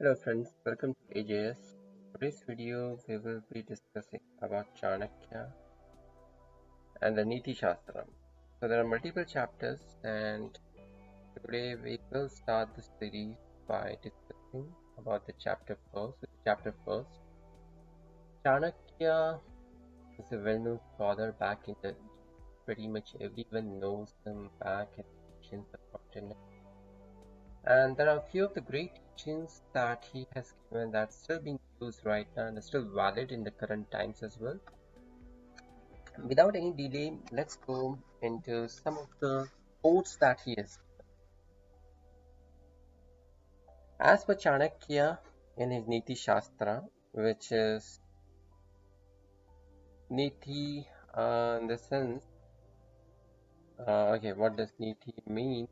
Hello friends, welcome to AJS. Today's video we will be discussing about Chanakya and the Niti Shastram. So there are multiple chapters and today we will start the series by discussing about the chapter first. Chanakya is a well-known scholar back in the East. Pretty much everyone knows him back in the ancient subcontinent. And there are a few of the great teachings that he has given that's still being used right now and are still valid in the current times as well. Without any delay, let's go into some of the quotes that he has. As per Chanakya in his Niti Shastra, which is Niti in the sense, okay, what does Niti mean?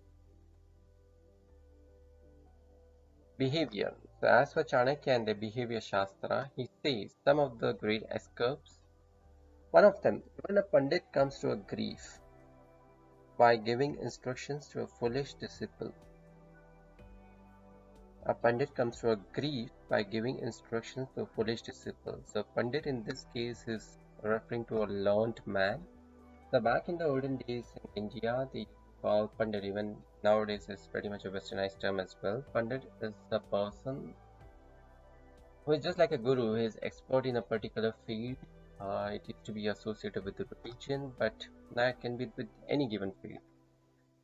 Behavior. So as for Chanakya and the Behavior Shastra, he says some of the great escapes. One of them, when a Pandit comes to a grief by giving instructions to a foolish disciple. A Pandit comes to a grief by giving instructions to a foolish disciple. So Pandit in this case is referring to a learned man. So back in the olden days in India, they call Pandit, even nowadays it's pretty much a westernized term as well. Pandit is a person who is just like a guru, who is expert in a particular field. It used to be associated with the religion, but that can be with any given field.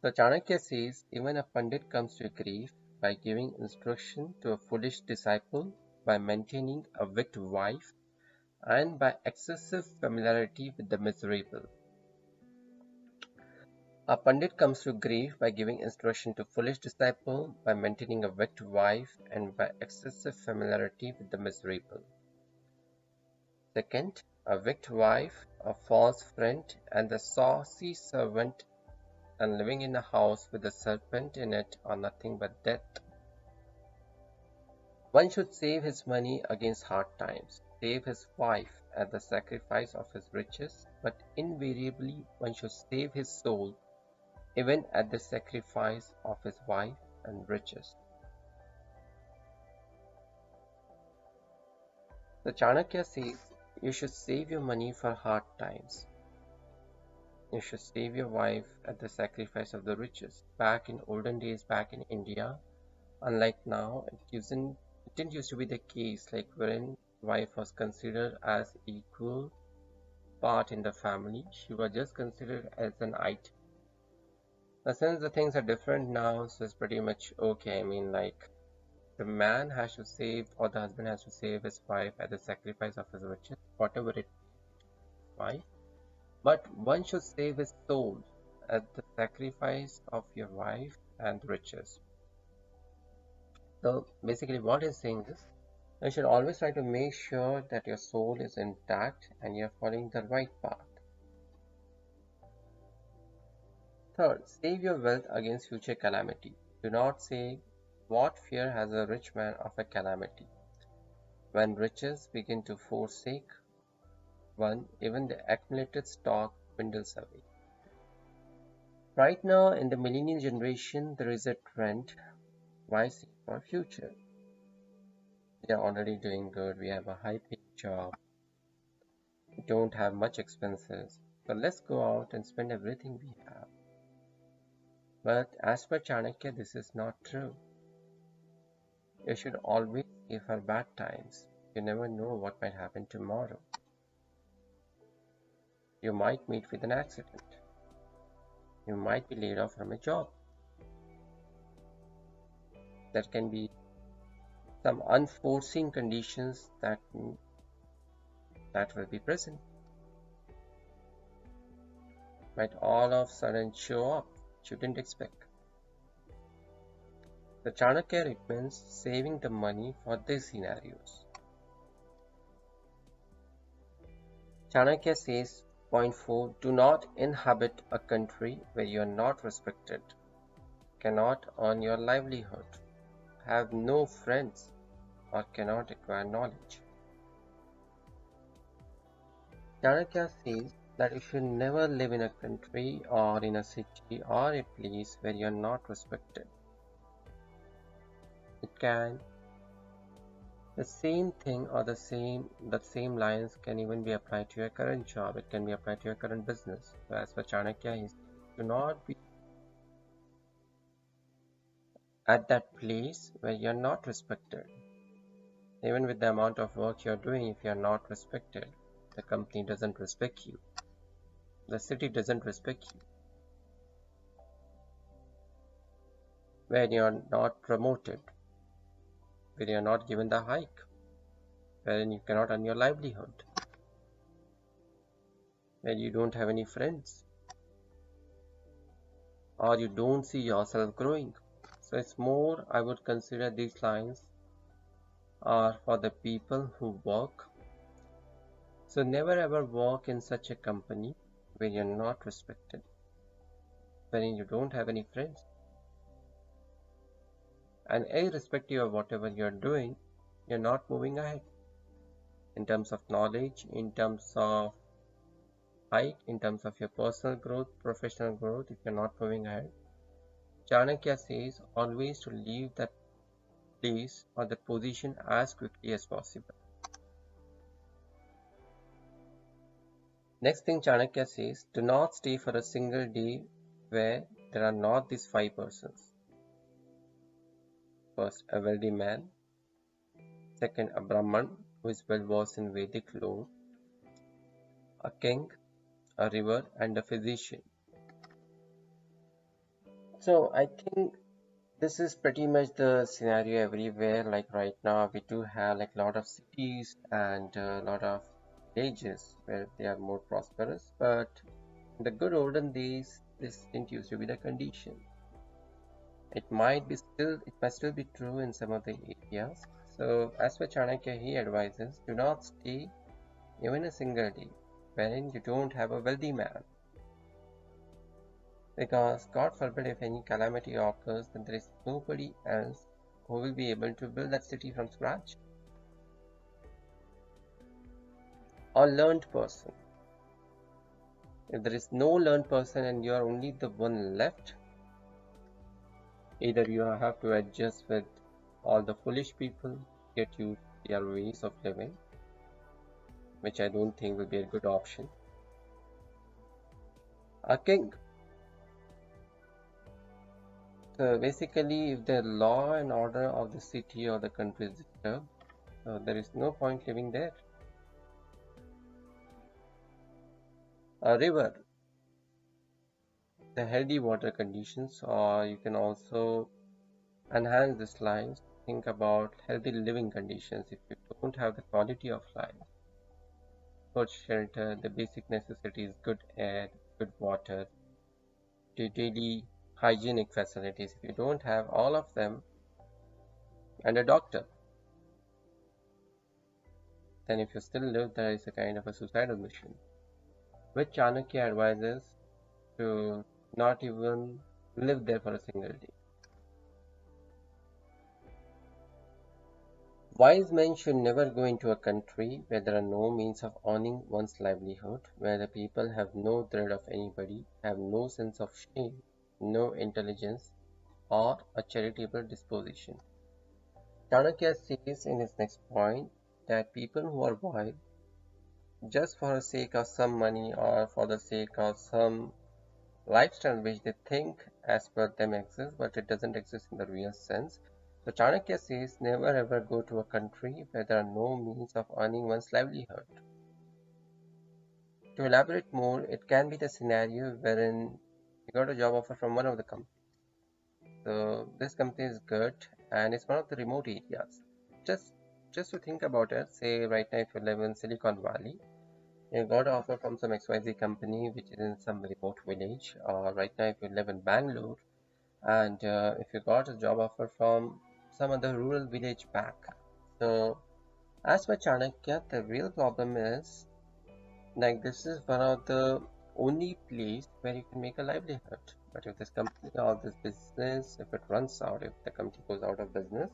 So Chanakya says, even a Pandit comes to grief by giving instruction to a foolish disciple, by maintaining a wicked wife, and by excessive familiarity with the miserable. A Pandit comes to grief by giving instruction to foolish disciple, by maintaining a wicked wife, and by excessive familiarity with the miserable. Second, a wicked wife, a false friend, and the saucy servant, and living in a house with a serpent in it are nothing but death. One should save his money against hard times, save his wife at the sacrifice of his riches, but invariably one should save his soul even at the sacrifice of his wife and riches. The Chanakya says you should save your money for hard times. You should save your wife at the sacrifice of the riches. Back in olden days, back in India, unlike now, it didn't used to be the case, like wherein wife was considered as equal part in the family. She was just considered as an item. Now, since the things are different now, so it's pretty much okay. I mean, like the man has to save, or the husband has to save his wife at the sacrifice of his riches, whatever it is, wife. But one should save his soul at the sacrifice of your wife and riches. So basically, what he's saying is, you should always try to make sure that your soul is intact and you're following the right path. Third, save your wealth against future calamity. Do not say, what fear has a rich man of a calamity? When riches begin to forsake one, even the accumulated stock dwindles away. Right now, in the millennial generation, there is a trend. Why save for future? We are already doing good. We have a high-paying job. We don't have much expenses. So let's go out and spend everything we have. But as per Chanakya, this is not true. You should always save for bad times. You never know what might happen tomorrow. You might meet with an accident. You might be laid off from a job. There can be some unforeseen conditions that will be present. Might all of a sudden show up, which you didn't expect. The Chanakya recommends saving the money for these scenarios. Chanakya says, point 4, do not inhabit a country where you are not respected, cannot earn your livelihood, have no friends, or cannot acquire knowledge. Chanakya says that you should never live in a country or in a city or a place where you are not respected. It can The same thing or the same lines can even be applied to your current job. It can be applied to your current business. So as for Chanakya, he says, do not be at that place where you're not respected. Even with the amount of work you're doing, if you're not respected, the company doesn't respect you. The city doesn't respect you. When you're not promoted, when you're not given the hike, wherein you cannot earn your livelihood, when you don't have any friends, or you don't see yourself growing. So it's more, I would consider these lines are for the people who work. So never ever work in such a company where you're not respected, wherein you don't have any friends. And irrespective of whatever you're doing, you're not moving ahead in terms of knowledge, in terms of height, in terms of your personal growth, professional growth. If you're not moving ahead, Chanakya says always to leave that place or the position as quickly as possible. Next thing Chanakya says, do not stay for a single day where there are not these five persons. First, a wealthy man. Second, a Brahman who is well versed in Vedic lore. A king, a river, and a physician. So I think this is pretty much the scenario everywhere. Like right now, we do have like a lot of cities and a lot of villages where they are more prosperous. But in the good olden days, this didn't used to be the condition. It might still be true in some of the areas. So as for Chanakya, he advises, do not stay even a single day wherein you don't have a wealthy man. Because God forbid if any calamity occurs, then there is nobody else who will be able to build that city from scratch. Or learned person. If there is no learned person and you are only the one left, either you have to adjust with all the foolish people, get used to their ways of living, which I don't think will be a good option. A king. So basically, if the law and order of the city or the country is disturbed, there is no point living there. A river, the healthy water conditions, or you can also enhance this lines. Think about healthy living conditions. If you don't have the quality of life, good shelter, the basic necessities, good air, good water, the daily hygienic facilities. If you don't have all of them, and a doctor, then if you still live, there is a kind of a suicidal mission. Which Chanakya advises to not even live there for a single day. Wise men should never go into a country where there are no means of earning one's livelihood, where the people have no dread of anybody, have no sense of shame, no intelligence, or a charitable disposition. Chanakya says in his next point that people who are wise, just for the sake of some money or for the sake of some lifestyle which they think as per them exists, but it doesn't exist in the real sense. So Chanakya says never ever go to a country where there are no means of earning one's livelihood. To elaborate more, it can be the scenario wherein you got a job offer from one of the companies. So this company is good and it's one of the remote areas. Just just to think about it, say right now if you live in Silicon Valley, you got an offer from some XYZ company which is in some remote village, or right now if you live in Bangalore, and if you got a job offer from some other rural village back. So as per Chanakya, the real problem is like this is one of the only place where you can make a livelihood. But if this company or this business, if it runs out, if the company goes out of business,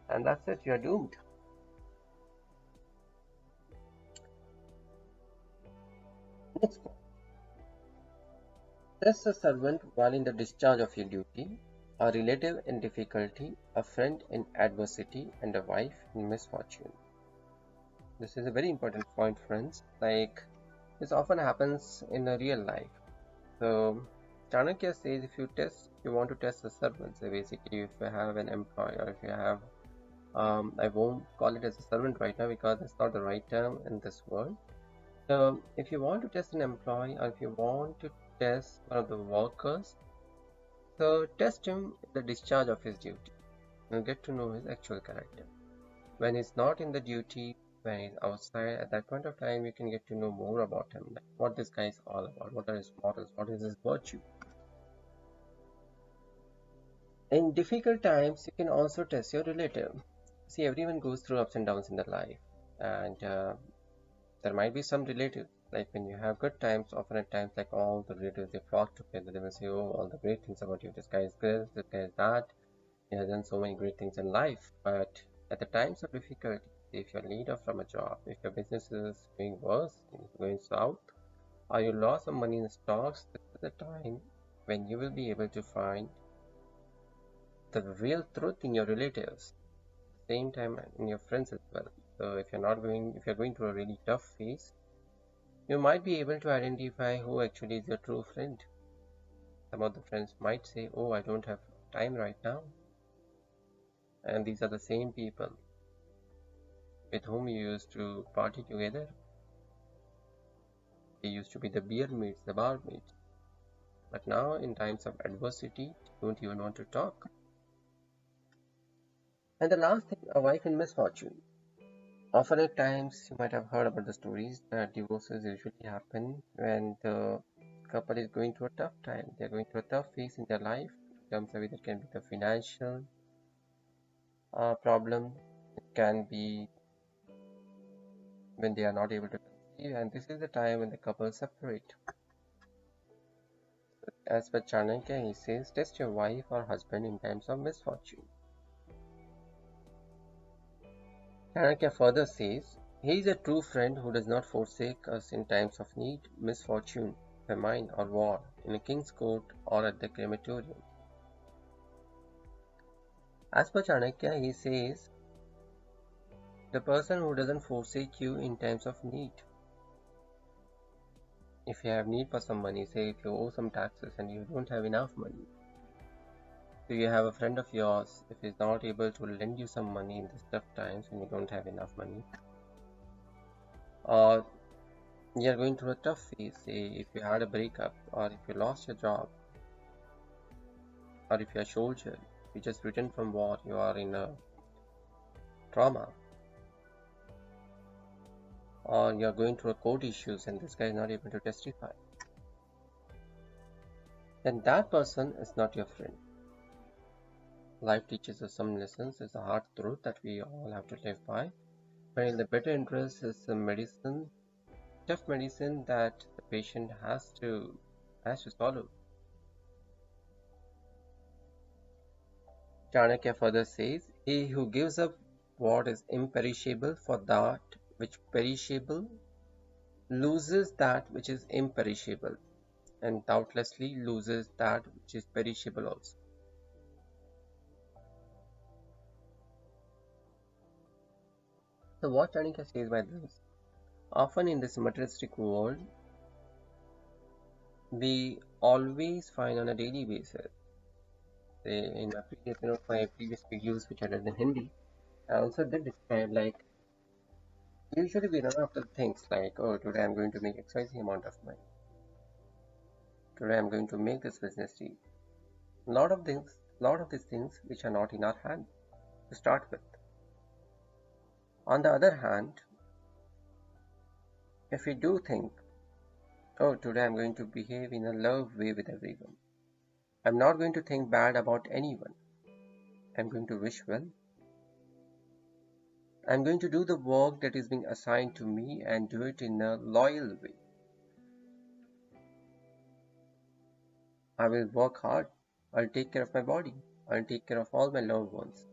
and that's it, you're doomed. Next, test a servant while in the discharge of your duty. a relative in difficulty, a friend in adversity, and a wife in misfortune. This is a very important point, friends. Like, this often happens in a real life. So, Chanakya says if you want to test the servant, so basically, if you have an employee or if you have, I won't call it as a servant right now because it's not the right term in this world. So, if you want to test an employee or if you want to test one of the workers, so test him in the discharge of his duty. You'll get to know his actual character. When he's not in the duty, when he's outside, at that point of time, you can get to know more about him, like what this guy is all about, what are his morals, what is his virtue. In difficult times, you can also test your relative. See, everyone goes through ups and downs in their life, and there might be some relatives. Like when you have good times, often at times, like all the relatives they flock together. They will say, "Oh, all the great things about you. This guy is this, this guy is that. He has done so many great things in life." But at the times of difficulty, if you're laid off from a job, if your business is doing worse, going south, or you lost some money in stocks, this is the time when you will be able to find the real truth in your relatives, same time in your friends as well. So if you're going through a really tough phase, you might be able to identify who actually is your true friend. Some of the friends might say, "Oh, I don't have time right now," and these are the same people with whom you used to party together. They used to be the beer mates, the bar mates. But now, in times of adversity, don't even want to talk. And the last thing, a wife in misfortune. Often at times, you might have heard about the stories that divorces usually happen when the couple is going through a tough time. They're going through a tough phase in their life. In terms of it can be the financial problem. It can be when they are not able to conceive, and this is the time when the couple separate. As per Chanakya, he says, test your wife or husband in times of misfortune. Chanakya further says, he is a true friend who does not forsake us in times of need, misfortune, famine, or war, in a king's court or at the crematorium. As per Chanakya, he says, the person who doesn't forsake you in times of need. If you have need for some money, say if you owe some taxes and you don't have enough money, so you have a friend of yours, if he's not able to lend you some money in these tough times when you don't have enough money, or you're going through a tough phase, say if you had a breakup, or if you lost your job, or if you're a soldier, you just returned from war, you are in a trauma, or you're going through a court issues and this guy is not able to testify, then that person is not your friend. Life teaches us some lessons, it's a hard truth that we all have to live by. But in the better interest is the medicine, tough medicine that the patient has to swallow. Chanakya further says, he who gives up what is imperishable for that which perishable loses that which is imperishable, and doubtlessly loses that which is perishable also. So what Chanakya says by this, often in this materialistic world, we always find on a daily basis. Say in my previous videos which I did in Hindi, I also did describe like usually we run after things like, oh, today I'm going to make XYZ amount of money. Today I'm going to make this business deal. Lot of these things which are not in our hand to start with. On the other hand, if we do think, oh, today I'm going to behave in a love way with everyone. I'm not going to think bad about anyone. I'm going to wish well. I'm going to do the work that is being assigned to me and do it in a loyal way. I will work hard. I'll take care of my body. I'll take care of all my loved ones.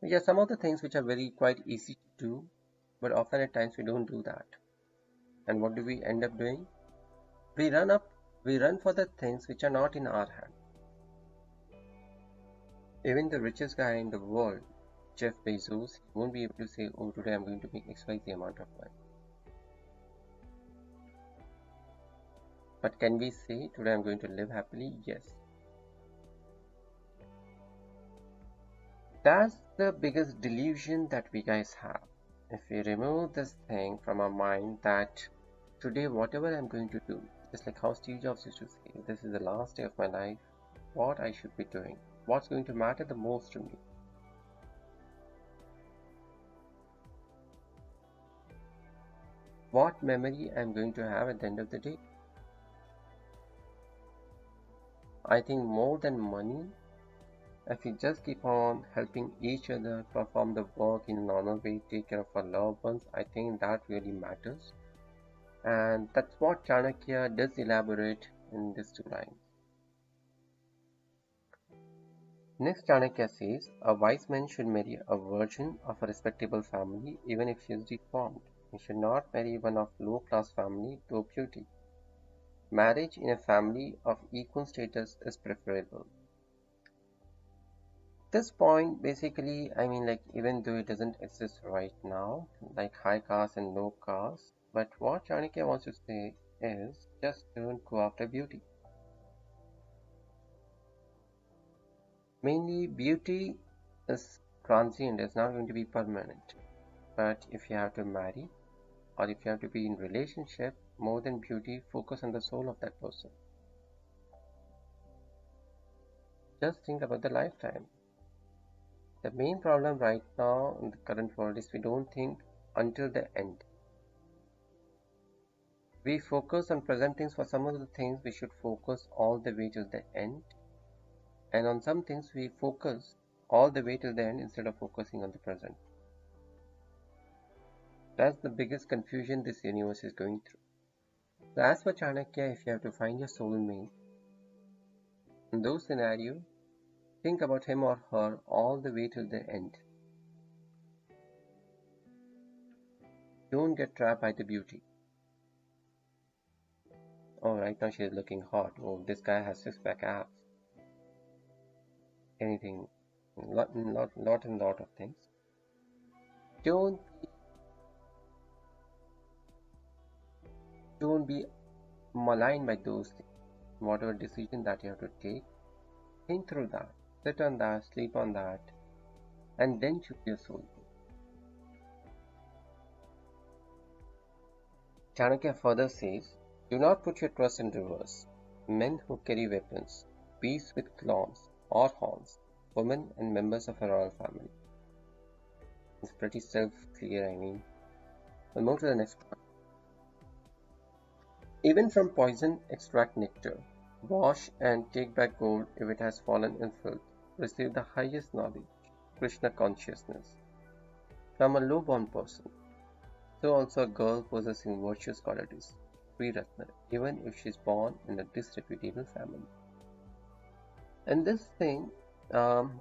Yeah, some of the things which are very quite easy to do, but often at times we don't do that. And what do we end up doing? We run for the things which are not in our hand. Even the richest guy in the world, Jeff Bezos, he won't be able to say, oh, today I'm going to make XYZ amount of money. But can we say, today I'm going to live happily? Yes. That's the biggest delusion that we guys have. If we remove this thing from our mind that today, whatever I'm going to do, just like how Steve Jobs used to say, this is the last day of my life, what I should be doing, what's going to matter the most to me, what memory I'm going to have at the end of the day. I think more than money, if we just keep on helping each other perform the work in a normal way, take care of our loved ones, I think that really matters. And that's what Chanakya does elaborate in these two lines. Next, Chanakya says, a wise man should marry a virgin of a respectable family, even if she is deformed. He should not marry one of low class family to beauty. Marriage in a family of equal status is preferable. This point basically, I mean, like, even though it doesn't exist right now, like high caste and low caste, but what Chanakya wants to say is just don't go after beauty. Mainly, beauty is transient, it's not going to be permanent. But if you have to marry or if you have to be in relationship, more than beauty, focus on the soul of that person. Just think about the lifetime. The main problem right now in the current world is we don't think until the end. We focus on present things. For some of the things we should focus all the way till the end, and on some things we focus all the way till the end instead of focusing on the present. That's the biggest confusion this universe is going through. So as for Chanakya, if you have to find your soulmate, in those scenarios, think about him or her all the way till the end. Don't get trapped by the beauty. Oh, right now she is looking hot. Oh, this guy has six-pack abs. Anything, lot of things. Don't don't be maligned by those things. Whatever decision that you have to take, think through that. Sit on that, sleep on that, and then choose your soul. Chanakya further says, do not put your trust in rivers, men who carry weapons, beasts with claws or horns, women and members of a royal family. It's pretty self-clear, I mean. We'll move to the next point. Even from poison extract nectar. Wash and take back gold if it has fallen in filth. Receive the highest knowledge, Krishna consciousness, from a low-born person. So also a girl possessing virtuous qualities, Sri Ratna, even if she is born in a disreputable family. And this thing,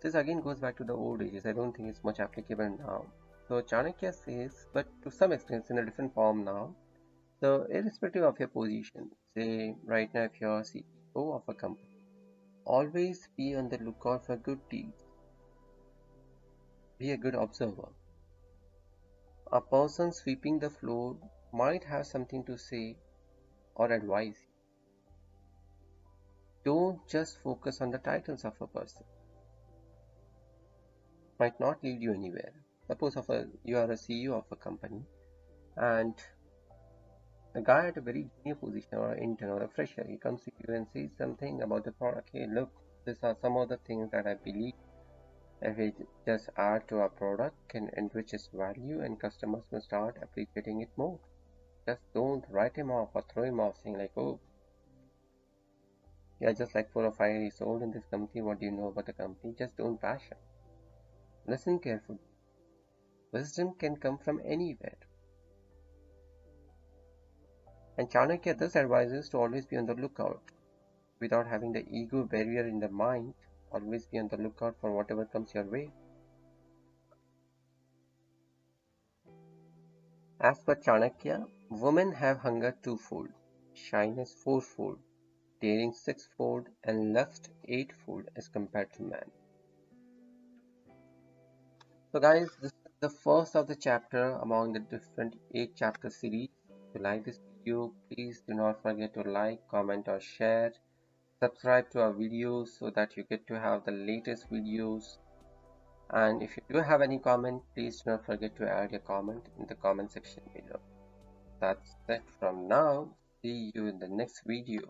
this again goes back to the old ages. I don't think it's much applicable now. So Chanakya says, but to some extent, it's in a different form now. So irrespective of your position, say right now if you're CEO of a company, always be on the lookout for good deeds. Be a good observer. A person sweeping the floor might have something to say or advise. Don't just focus on the titles of a person. Might not lead you anywhere. Suppose you are a CEO of a company and a guy at a very junior position or an intern or a fresher, he comes to you and says something about the product. Hey, look, these are some of the things that I believe if we just add to our product can enrich its value and customers will start appreciating it more. Just don't write him off or throw him off saying like, oh, you're just like 4 or 5 years old in this company. What do you know about the company? Just don't bash him. Listen carefully. Wisdom can come from anywhere. And Chanakya thus advises to always be on the lookout. Without having the ego barrier in the mind, always be on the lookout for whatever comes your way. As per Chanakya, women have hunger twofold, shyness fourfold, daring sixfold, and lust eightfold as compared to man. So guys, this is the first of the chapter among the different 8 chapter series. If you like this video, please do not forget to like, comment or share. Subscribe to our videos so that you get to have the latest videos. And if you do have any comment, please do not forget to add your comment in the comment section below. That's it from now. See you in the next video.